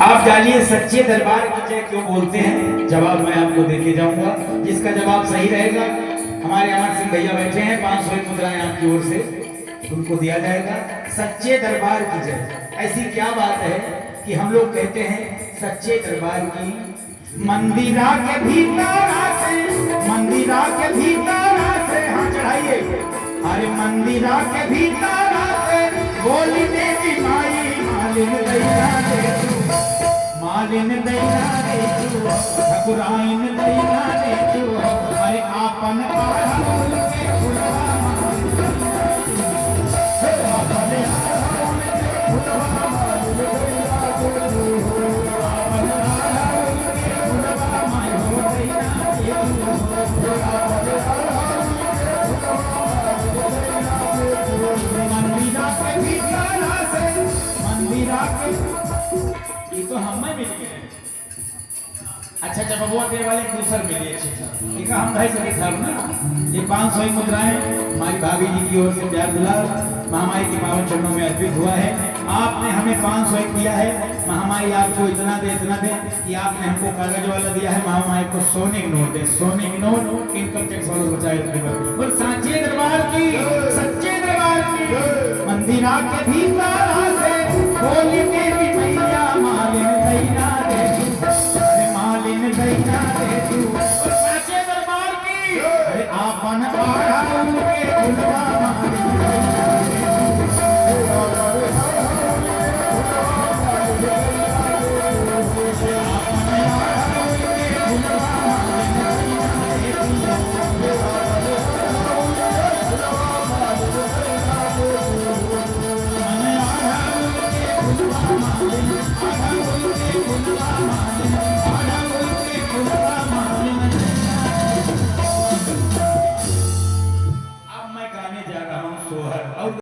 आप जानिए सच्चे दरबार की जय क्यों बोलते हैं, जवाब मैं आपको देके जाऊंगा। जिसका जवाब सही रहेगा, हमारे अमर सिंह भैया बैठे हैं, 500 मुद्राएं आपकी ओर से उनको दिया जाएगा। सच्चे दरबार की जय। ऐसी क्या बात है कि हम लोग कहते हैं सच्चे दरबार की। मंदिरा के भीतर से, मंदिरा के भीतर से, हाँ चढ़ाइए। अरे मंदिरा के भीतर से बोली देवी माई, मालिन दैया दे तू, मालिन दैया दे तू, ठकुराइन दैया दे तू। अरे आपन आढ़ौल के फुलवा तो हम में मिल गए। अच्छा जब वो दे वाले दूसर मिले ठीक है, हम भाई से दिखा ना। ये 500 मुद्राएं हमारी भाभी जी की ओर से प्यार दुलार महामाई के पावन चरणों में अर्पित हुआ है। आपने हमें 500 दिया है, महामाई आपको इतना दे कि आपने हमको कागज वाला दिया है, महामाई को सोने के नोट दे, सोने के नोट इनकम टैक्स वालों बचाए रखने। और सच्चे दरबार की, सच्चे दरबार की। मंदिरा के भीतर से बोली देवी मैया, मालिन दैया दे तू, अरे मालिन दैया दे तू। सच्चे दरबार की। अरे आपन आढ़ौल के फुलवा